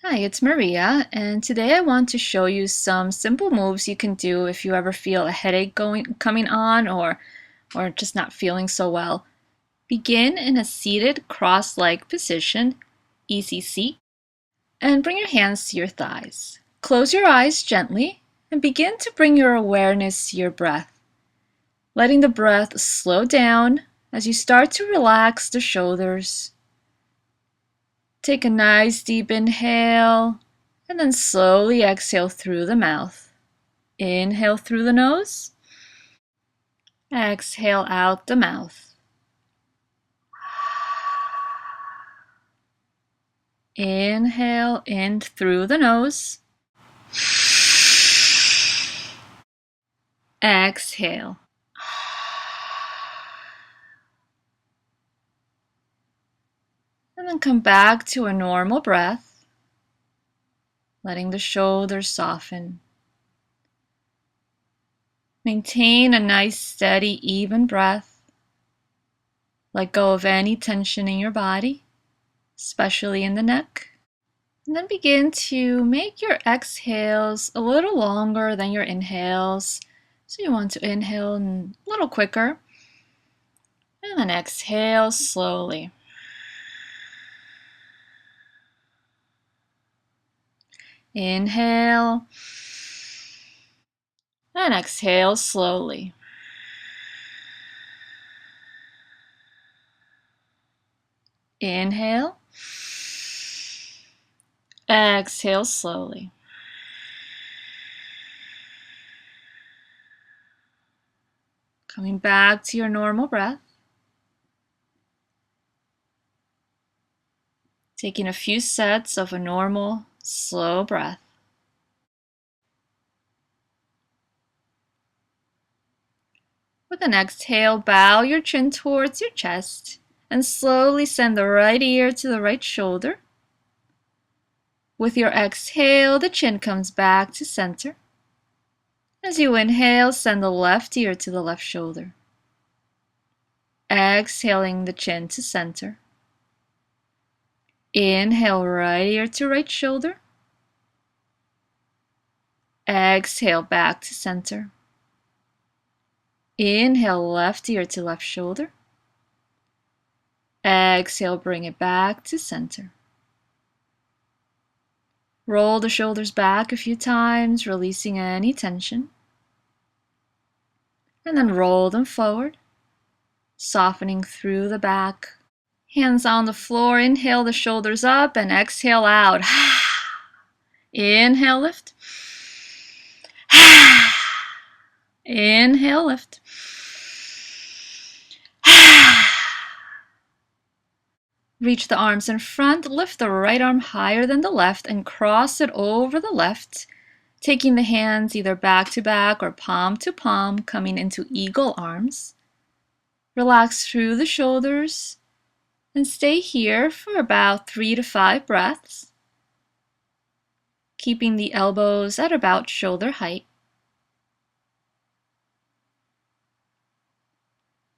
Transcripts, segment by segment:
Hi, it's Maria, and today I want to show you some simple moves you can do if you ever feel a headache coming on or just not feeling so well. Begin in a seated cross-legged position, easy seat, and bring your hands to your thighs. Close your eyes gently and begin to bring your awareness to your breath, letting the breath slow down as you start to relax the shoulders. Take a nice deep inhale and then slowly exhale through the mouth. Inhale through the nose. Exhale out the mouth. Inhale in through the nose. Exhale. And then come back to a normal breath, letting the shoulders soften. Maintain a nice, steady, even breath. Let go of any tension in your body, especially in the neck. And then begin to make your exhales a little longer than your inhales. So you want to inhale a little quicker. And then exhale slowly. Inhale. And exhale slowly. Inhale. Exhale slowly. Coming back to your normal breath. Taking a few sets of a normal, slow breath. With an exhale, bow your chin towards your chest and slowly send the right ear to the right shoulder. With your exhale, the chin comes back to center. As you inhale, send the left ear to the left shoulder. Exhaling the chin to center. Inhale, right ear to right shoulder. Exhale, back to center. Inhale, left ear to left shoulder. Exhale, bring it back to center. Roll the shoulders back a few times, releasing any tension. And then roll them forward, softening through the back. Hands on the floor, inhale the shoulders up and exhale out. Inhale, lift. Inhale, lift. Reach the arms in front, lift the right arm higher than the left and cross it over the left, taking the hands either back to back or palm to palm, coming into eagle arms. Relax through the shoulders and stay here for about 3 to 5 breaths, keeping the elbows at about shoulder height.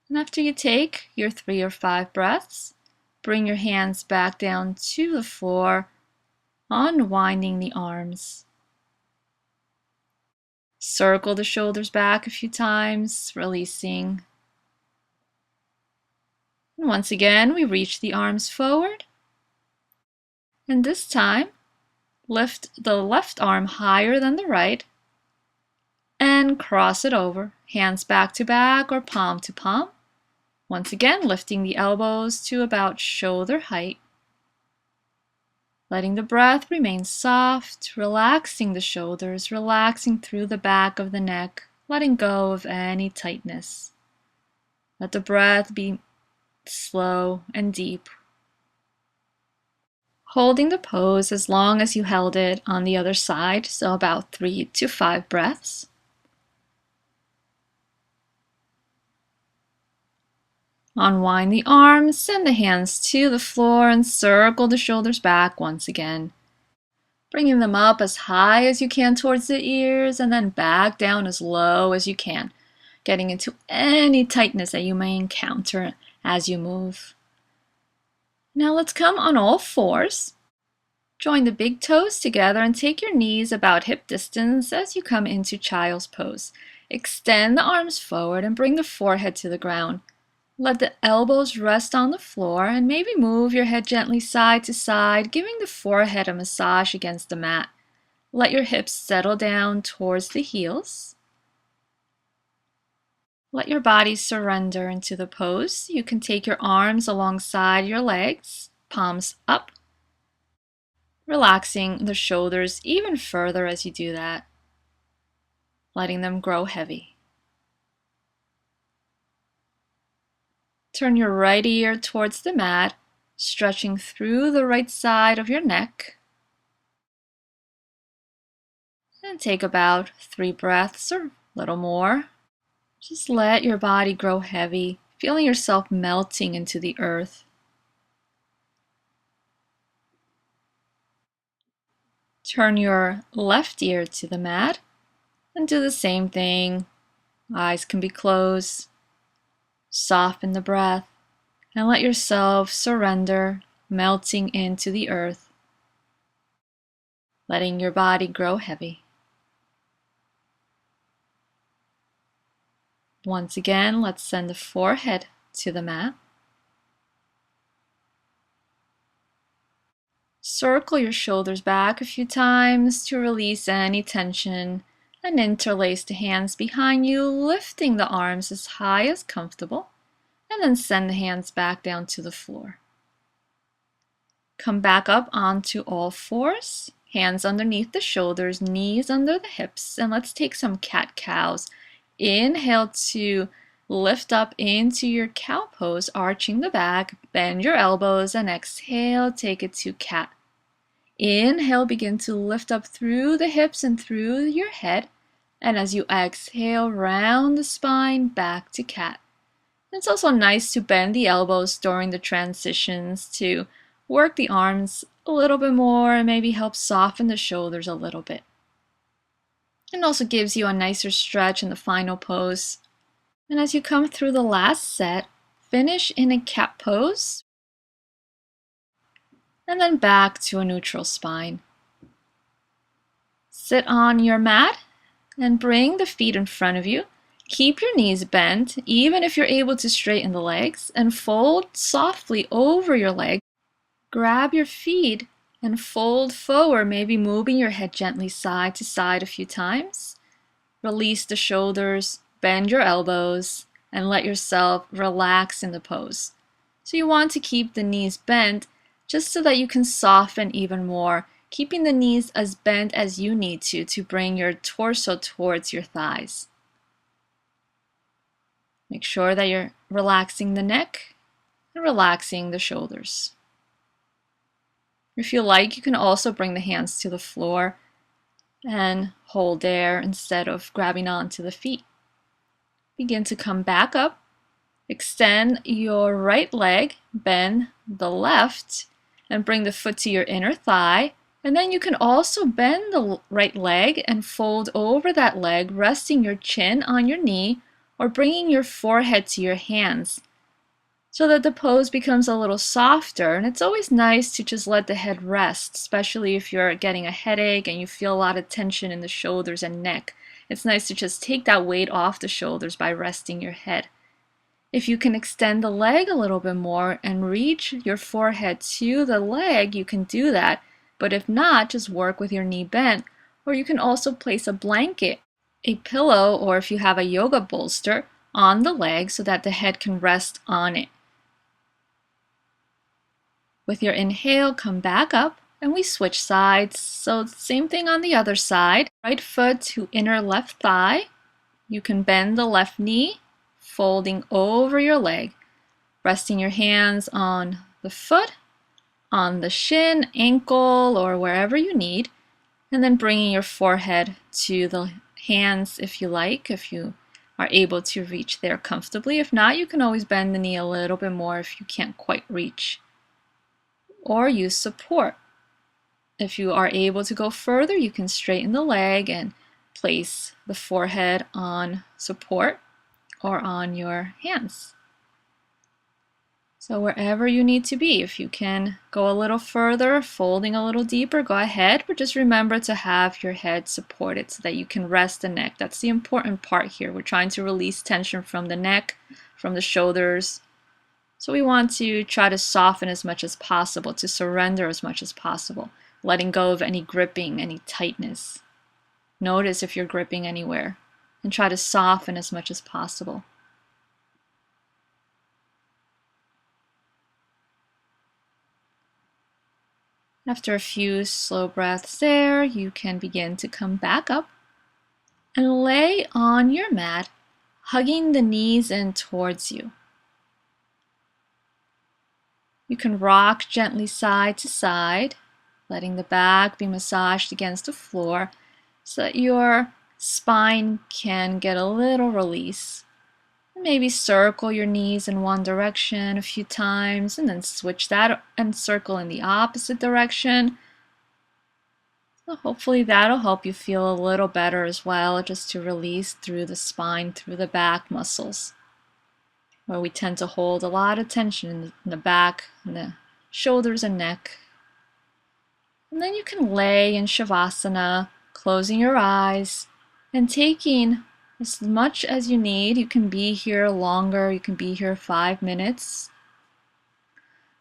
And after you take your 3 or 5 breaths, bring your hands back down to the floor, unwinding the arms. Circle the shoulders back a few times, releasing. And once again, we reach the arms forward. And this time, lift the left arm higher than the right and cross it over, hands back to back or palm to palm. Once again, lifting the elbows to about shoulder height. Letting the breath remain soft, relaxing the shoulders, relaxing through the back of the neck, letting go of any tightness. Let the breath be slow and deep. Holding the pose as long as you held it on the other side, so about 3 to 5 breaths. Unwind the arms, send the hands to the floor and circle the shoulders back once again. Bringing them up as high as you can towards the ears and then back down as low as you can, getting into any tightness that you may encounter as you move. Now let's come on all fours. Join the big toes together and take your knees about hip distance as you come into child's pose. Extend the arms forward and bring the forehead to the ground. Let the elbows rest on the floor and maybe move your head gently side to side, giving the forehead a massage against the mat. Let your hips settle down towards the heels. Let your body surrender into the pose. You can take your arms alongside your legs, palms up, relaxing the shoulders even further as you do that, letting them grow heavy. Turn your right ear towards the mat, stretching through the right side of your neck. And take about 3 breaths or a little more. Just let your body grow heavy, feeling yourself melting into the earth. Turn your left ear to the mat and do the same thing. Eyes can be closed. Soften the breath and let yourself surrender, melting into the earth, letting your body grow heavy. Once again, let's send the forehead to the mat. Circle your shoulders back a few times to release any tension and interlace the hands behind you, lifting the arms as high as comfortable, and then send the hands back down to the floor. Come back up onto all fours, hands underneath the shoulders, knees under the hips, and let's take some cat-cows. Inhale to lift up into your cow pose, arching the back, bend your elbows, and exhale, take it to cat. Inhale, begin to lift up through the hips and through your head, and as you exhale, round the spine, back to cat. It's also nice to bend the elbows during the transitions to work the arms a little bit more and maybe help soften the shoulders a little bit. It also gives you a nicer stretch in the final pose. And as you come through the last set, finish in a cat pose, and then back to a neutral spine. Sit on your mat and bring the feet in front of you. Keep your knees bent, even if you're able to straighten the legs, and fold softly over your leg. Grab your feet and fold forward, maybe moving your head gently side to side a few times. Release the shoulders, bend your elbows, and let yourself relax in the pose. So you want to keep the knees bent just so that you can soften even more, keeping the knees as bent as you need to bring your torso towards your thighs. Make sure that you're relaxing the neck and relaxing the shoulders. If you like, you can also bring the hands to the floor and hold there instead of grabbing onto the feet. Begin to come back up. Extend your right leg, bend the left, and bring the foot to your inner thigh. And then you can also bend the right leg and fold over that leg, resting your chin on your knee or bringing your forehead to your hands so that the pose becomes a little softer. And it's always nice to just let the head rest, especially if you're getting a headache and you feel a lot of tension in the shoulders and neck. It's nice to just take that weight off the shoulders by resting your head. If you can extend the leg a little bit more and reach your forehead to the leg, you can do that. But if not, just work with your knee bent. Or you can also place a blanket, a pillow, or if you have a yoga bolster, on the leg so that the head can rest on it. With your inhale, come back up and we switch sides. So same thing on the other side. Right foot to inner left thigh. You can bend the left knee, folding over your leg, resting your hands on the foot, on the shin, ankle, or wherever you need, and then bringing your forehead to the hands if you like, if you are able to reach there comfortably. If not, you can always bend the knee a little bit more if you can't quite reach. Or use support. If you are able to go further, you can straighten the leg and place the forehead on support or on your hands. So wherever you need to be, if you can go a little further, folding a little deeper, go ahead, but just remember to have your head supported so that you can rest the neck. That's the important part here. We're trying to release tension from the neck, from the shoulders. So we want to try to soften as much as possible, to surrender as much as possible, letting go of any gripping, any tightness. Notice if you're gripping anywhere, and try to soften as much as possible. After a few slow breaths there, you can begin to come back up and lay on your mat, hugging the knees in towards you. You can rock gently side to side, letting the back be massaged against the floor so that your spine can get a little release. Maybe circle your knees in one direction a few times and then switch that and circle in the opposite direction. So hopefully that'll help you feel a little better as well, just to release through the spine, through the back muscles, where we tend to hold a lot of tension in the back, and the shoulders and neck. And then you can lay in Shavasana, closing your eyes and taking as much as you need. You can be here longer, you can be here 5 minutes.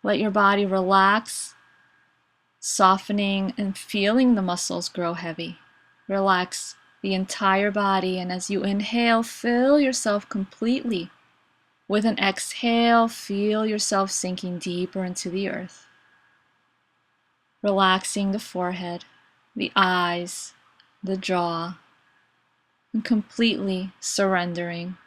Let your body relax, softening and feeling the muscles grow heavy. Relax the entire body, and as you inhale, fill yourself completely. With an exhale, feel yourself sinking deeper into the earth. Relaxing the forehead, the eyes, the jaw, and completely surrendering